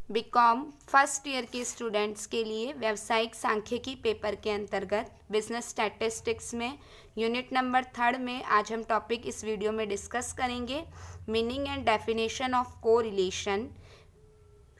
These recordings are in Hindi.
बीकॉम फर्स्ट ईयर के स्टूडेंट्स के लिए व्यावसायिक सांख्यिकी पेपर के अंतर्गत बिजनेस स्टैटिस्टिक्स में यूनिट नंबर 3 में आज हम टॉपिक इस वीडियो में डिस्कस करेंगे meaning and definition of correlation,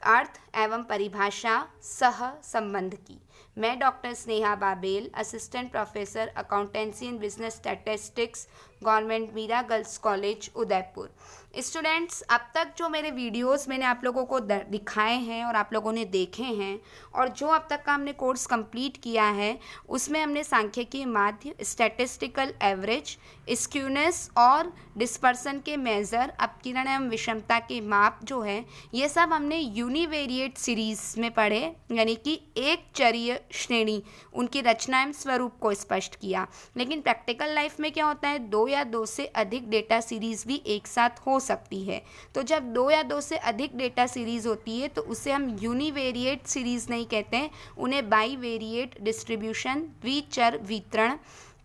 अर्थ एवं परिभाषा सह संबंध की। मैं doctor Sneha Babel, assistant professor accountancy and business statistics, government Meera girls college Udaipur. Students, अब तक जो मेरे वीडियोस मैंने आप लोगों को दिखाए हैं और आप लोगों ने देखे हैं और जो अब तक का हमने कोर्स कंप्लीट किया है उसमें हमने सांख्यिकी माध्य, स्टैटिस्टिकल एवरेज, स्क्यूनेस और डिस्पर्सन के मेजर, अपकिरण एवं विषमता के माप जो है ये सब हमने यूनिवेरिएट सीरीज में पढ़े, यानी कि एक चरीय श्रेणी उनकी रचना एवं स्वरूप को स्पष्ट किया। लेकिन प्रैक्टिकल लाइफ में क्या होता है, 2 या 2 से अधिक डेटा सीरीज भी एक साथ हो सकती है। तो जब 2 या 2 से अधिक डेटा सीरीज होती है तो उसे हम यूनिवेरिएट सीरीज नहीं कहते हैं, उन्हें बाईवेरिएट डिस्ट्रीब्यूशन, द्विचर वितरण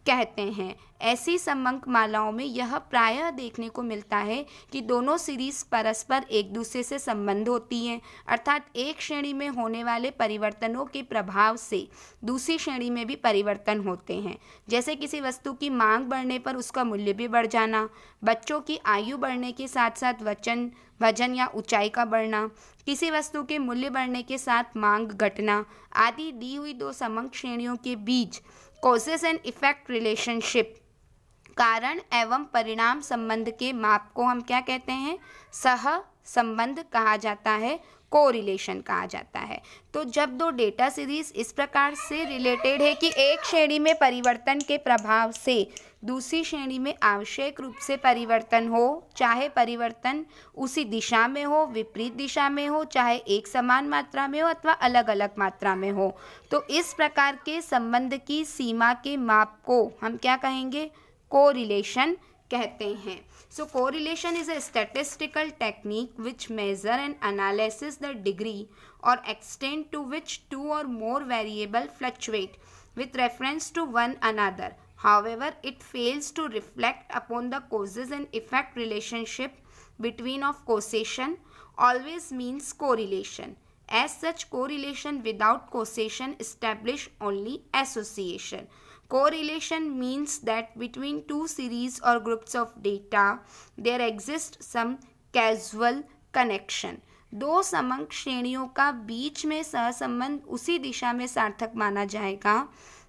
कहते हैं। ऐसी समंक मालाओं में यह प्रायः देखने को मिलता है कि दोनों सीरीज परस्पर एक दूसरे से संबंध होती हैं, अर्थात एक श्रेणी में होने वाले परिवर्तनों के प्रभाव से दूसरी श्रेणी में भी परिवर्तन होते हैं। जैसे किसी वस्तु की मांग बढ़ने पर उसका मूल्य भी बढ़ जाना, बच्चों की आयु बढ़ने के साथ साथ वजन या ऊंचाई का बढ़ना, किसी वस्तु के मूल्य बढ़ने के साथ मांग घटना आदि दी हुई 2 समंक श्रेणियों के बीच कॉजेस एंड इफेक्ट रिलेशनशिप, कारण एवं परिणाम संबंध के माप को हम क्या कहते हैं, सह संबंध कहा जाता है, कोरिलेशन कहा जाता है। तो जब 2 डेटा सीरीज इस प्रकार से रिलेटेड है कि एक श्रेणी में परिवर्तन के प्रभाव से दूसरी श्रेणी में आवश्यक रूप से परिवर्तन हो, चाहे परिवर्तन उसी दिशा में हो, विपरीत दिशा में हो, चाहे एक समान मात्रा में हो अथवा अलग अलग मात्रा में हो, तो इस प्रकार के संबंध की सीमा के माप को हम क्या कहेंगे, कोरिलेशन कहते हैं। So correlation is a statistical technique which measure and analyzes the degree or extent to which 2 or more variable fluctuate with reference to one another. However, it fails to reflect upon the causes and effect relationship between of causation always means correlation. As such, correlation without causation establish only association. Correlation means that between 2 series or groups of data there exists some causal connection. 2 समंक श्रेणियों का बीच में सहसंबंध उसी दिशा में सार्थक माना जाएगा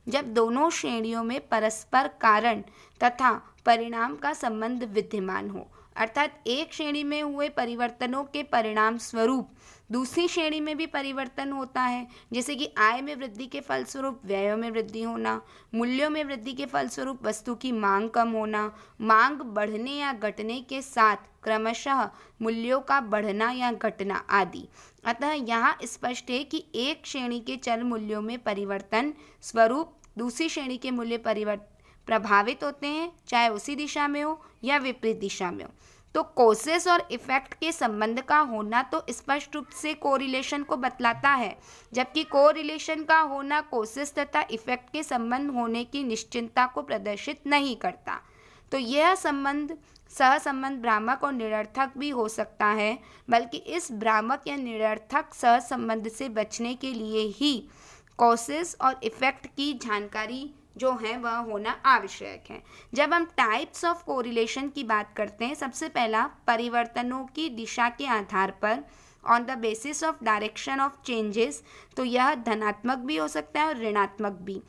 जब दोनों श्रेणियों में परस्पर कारण तथा परिणाम का संबंध विद्यमान हो, अर्थात एक श्रेणी में हुए परिवर्तनों के परिणाम स्वरूप दूसरी श्रेणी में भी परिवर्तन होता है। जैसे कि आय में वृद्धि के फलस्वरूप व्ययों में वृद्धि होना, मूल्यों में वृद्धि के फलस्वरूप वस्तु की मांग कम होना, मांग बढ़ने या घटने के साथ क्रमशः मूल्यों का बढ़ना या घटना आदि। अतः यहाँ स्पष्ट है कि एक श्रेणी के चल मूल्यों में परिवर्तन स्वरूप दूसरी श्रेणी के मूल्य प्रभावित होते हैं, चाहे उसी दिशा में हो या विपरीत दिशा में हो। तो कॉजेस और इफेक्ट के संबंध का होना तो स्पष्ट रूप से कोरिलेशन को बतलाता है, जबकि कोरिलेशन का होना कॉजेस तथा इफेक्ट के संबंध होने की निश्चितता को प्रदर्शित नहीं करता। तो यह संबंध सहसंबंध भ्रामक और निरर्थक भी हो सकता है, बल्कि इस भ्रामक या निरर्थक सहसंबंध से बचने के लिए ही कॉजेस और इफेक्ट की जानकारी जो है वह होना आवश्यक है। जब हम टाइप्स ऑफ कोरिलेशन की बात करते हैं, सबसे पहला परिवर्तनों की दिशा के आधार पर on the basis of direction of changes, तो यह धनात्मक भी हो सकता है और ऋणात्मक भी।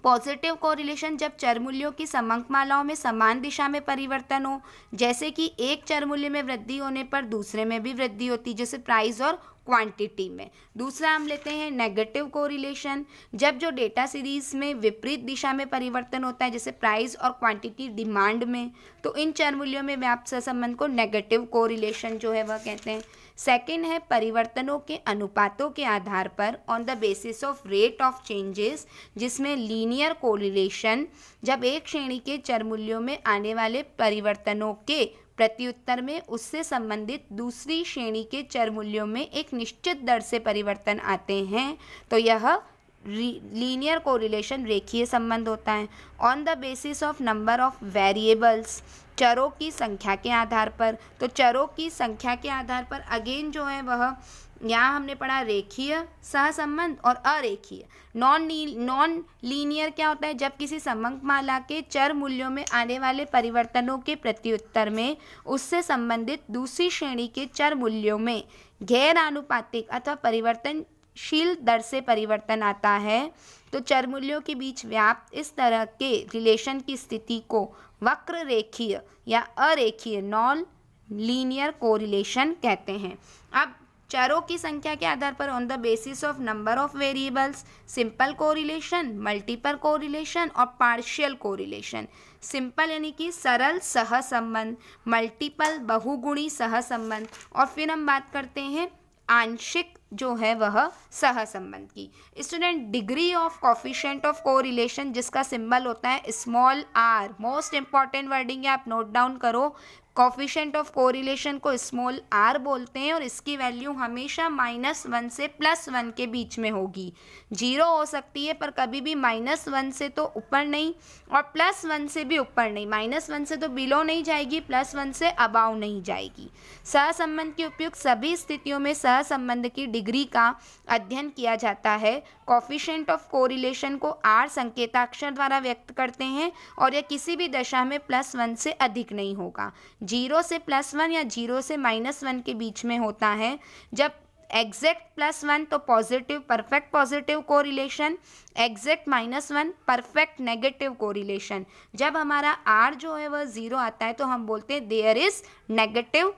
पॉजिटिव कोरिलेशन जब चर मूल्यों की समंक मालाओं में समान दिशा में परिवर्तन हो, जैसे कि एक चर मूल्य में वृद्धि होने पर दूसरे में भी वृद्धि होती, जैसे प्राइस और क्वांटिटी में। दूसरा हम लेते हैं नेगेटिव कोरिलेशन, जब जो डेटा सीरीज में विपरीत दिशा में परिवर्तन होता है, जैसे प्राइस और क्वांटिटी डिमांड में, तो इन चर मूल्यों में व्याप्त सहसंबंध को नेगेटिव कोरिलेशन जो है वह कहते हैं। सेकेंड है परिवर्तनों के अनुपातों के आधार पर on the basis of rate of changes, जिसमें लीनियर कोरिलेशन, जब एक श्रेणी के चर मूल्यों में आने वाले परिवर्तनों के प्रत्युत्तर में उससे संबंधित दूसरी श्रेणी के चर मूल्यों में एक निश्चित दर से परिवर्तन आते हैं, तो यह लीनियर कोरिलेशन रेखीय संबंध होता है। On the basis of number of variables, चरों की संख्या के आधार पर, तो चरों की संख्या के आधार पर अगेन जो है वह यहाँ हमने पढ़ा रेखीय सहसंबंध और अरेखीय। नॉन लीनियर क्या होता है? जब किसी समंकमाला के चर मूल्यों में आने वाले परिवर्तनों के प्रत्युत्तर में उससे संबंधित दूसरी श्रेणी के चर मूल्यों में गैर आनुपातिक अथवा परिवर्तनशील दर से परिवर्तन आता है, तो चर मूल्यों के बीच व्याप्त इस तरह के रिलेशन की स्थिति को वक्र रेखीय या अरेखीय नॉन लीनियर कोरिलेशन कहते हैं। अब चरों की संख्या के आधार पर on the basis of number of variables simple correlation, multiple correlation और पार्शियल कोरिलेशन। सिंपल यानी कि सरल सहसंबंध, मल्टीपल बहुगुणी सहसंबंध, और फिर हम बात करते हैं आंशिक जो है वह सहसंबंध की। Student, degree of coefficient of correlation जिसका सिंबल होता है small R, most important wording है, आप नोट डाउन करो। कोफिशिएंट ऑफ कोरिलेशन को स्मॉल आर बोलते हैं और इसकी वैल्यू हमेशा -1 से +1 के बीच में होगी। 0 हो सकती है पर कभी भी -1 से तो ऊपर नहीं और +1 से भी ऊपर नहीं। -1 से तो बिलो नहीं जाएगी, +1 से अबाव नहीं जाएगी। सहसंबंध की उपयुक्त सभी स्थितियों में सहसंबंध की डिग्री का अध्ययन किया जाता है। कोफिशिएंट ऑफ कोरिलेशन को आर संकेताक्षर द्वारा व्यक्त करते हैं और यह किसी भी दशा में +1 से अधिक नहीं होगा। 0 से +1 या 0 से -1 के बीच में होता है। जब एग्जैक्ट +1 तो positive perfect positive correlation, exact -1 perfect negative correlation. जब हमारा R जो है वह 0 आता है तो हम बोलते हैं there is negative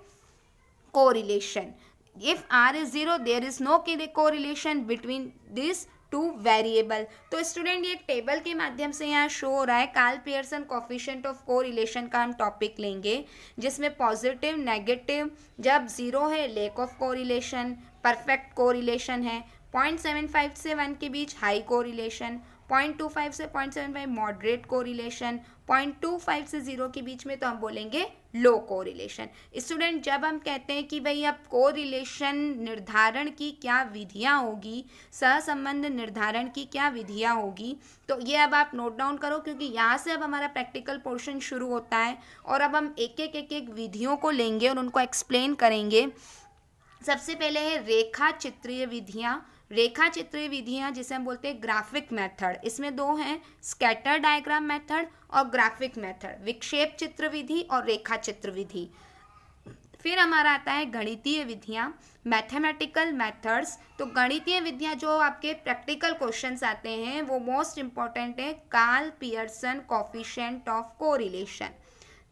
correlation. If R is 0, there is no correlation between these two variable. तो स्टूडेंट ये एक टेबल के माध्यम से यहाँ शो हो रहा है। Karl Pearson coefficient of correlation का हम टॉपिक लेंगे जिसमें पॉजिटिव नेगेटिव, जब 0 है lack of correlation, perfect correlation है, 0.75 से 1 के बीच हाई कोरिलेशन, 0.25 से 0.75 मॉडरेट कोरिलेशन, 0.25 से 0 के बीच में तो हम बोलेंगे लो कोरिलेशन। स्टूडेंट, जब हम कहते हैं कि भाई अब कोरिलेशन निर्धारण की क्या विधियां होगी, सहसंबंध निर्धारण की क्या विधियां होगी, तो ये अब आप नोट डाउन करो क्योंकि यहाँ से अब हमारा प्रैक्टिकल पोर्शन शुरू होता है और अब हम एक एक विधियों को लेंगे और उनको एक्सप्लेन करेंगे। सबसे पहले है रेखा चित्रीय विधियाँ। रेखा चित्रीय विधियाँ जिसे हम बोलते हैं ग्राफिक मेथड, इसमें दो हैं, स्कैटर डायग्राम मेथड और ग्राफिक मेथड, विक्षेप चित्र विधि और रेखा चित्र विधि। फिर हमारा आता है गणितीय विधियाँ, मैथमेटिकल मेथड्स। तो गणितीय विधियाँ जो आपके प्रैक्टिकल क्वेश्चंस आते हैं वो मोस्ट इंपॉर्टेंट है Karl Pearson coefficient of correlation,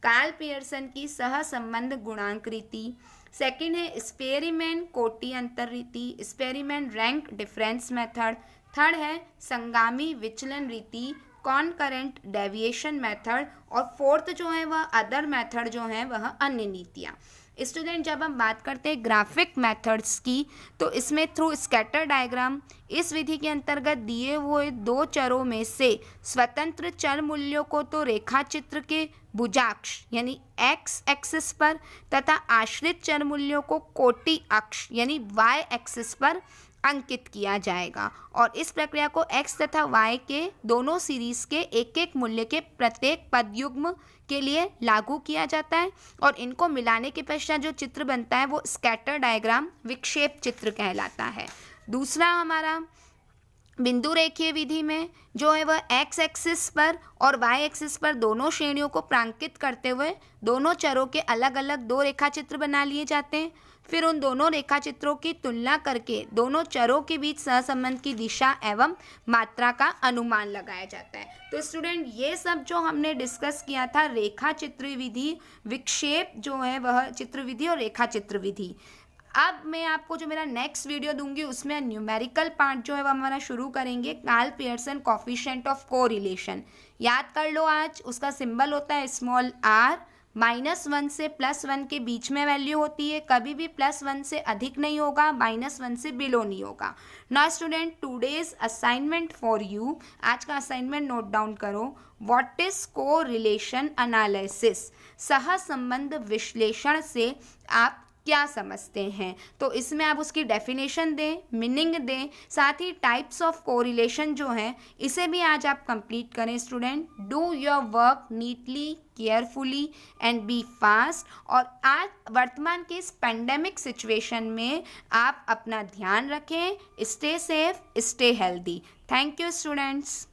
Karl Pearson की सहसंबंध गुणांक रीति। सेकंड है स्पेरिमेंट कोटि अंतर रीति, स्पेरिमेंट रैंक डिफरेंस मेथड। थर्ड है संगामी विचलन रीति, कॉनकरेंट डेविएशन मेथड। और फोर्थ जो है वह अदर मेथड जो है वह अन्य नीतियाँ। स्टूडेंट, जब हम बात करते हैं ग्राफिक मेथड्स की तो इसमें थ्रू स्कैटर डायग्राम, इस विधि के अंतर्गत दिए हुए दो चरों में से स्वतंत्र चर मूल्यों को तो रेखा चित्र के भुजाक्ष यानी एक्स एक्सिस पर तथा आश्रित चर मूल्यों को कोटि अक्ष यानी वाई एक्सिस पर अंकित किया जाएगा और इस प्रक्रिया को x तथा y के दोनों सीरीज के एक एक मूल्य के प्रत्येक पदयुग्म के लिए लागू किया जाता है और इनको मिलाने के पश्चात जो चित्र बनता है वो स्कैटर डायग्राम विक्षेप चित्र कहलाता है। दूसरा हमारा बिंदु रेखीय विधि में जो है वह x एक्सिस पर और y एक्सिस पर दोनों श्रेणियों को प्रांकित करते हुए दोनों चरों के अलग अलग दो रेखा चित्र बना लिए जाते हैं। फिर उन दोनों रेखा चित्रों की तुलना करके दोनों चरों के बीच सहसंबंध की दिशा एवं मात्रा का अनुमान लगाया जाता है। तो स्टूडेंट, ये सब जो हमने डिस्कस किया था रेखा चित्र विधि, विक्षेप जो है वह चित्र विधि और रेखा चित्र विधि। अब मैं आपको जो मेरा नेक्स्ट वीडियो दूंगी उसमें न्यूमेरिकल पार्ट जो है वह हमारा शुरू करेंगे, Karl Pearson coefficient of correlation. याद कर लो, आज उसका सिंबल होता है स्मॉल r, -1 से +1 के बीच में वैल्यू होती है, कभी भी +1 से अधिक नहीं होगा, -1 से बिलो नहीं होगा। Now student, today's assignment for you, आज का असाइनमेंट नोट डाउन करो। व्हाट इज कोरिलेशन एनालिसिस, सहसंबंध विश्लेषण से आप क्या समझते हैं। तो इसमें आप उसकी डेफिनेशन दें, मीनिंग दें, साथ ही टाइप्स ऑफ कोरिलेशन जो हैं इसे भी आज आप कंप्लीट करें student. Do your work neatly, carefully and be fast. और आज वर्तमान के इस पेंडेमिक सिचुएशन में आप अपना ध्यान रखें। Stay safe, stay healthy. Thank you students.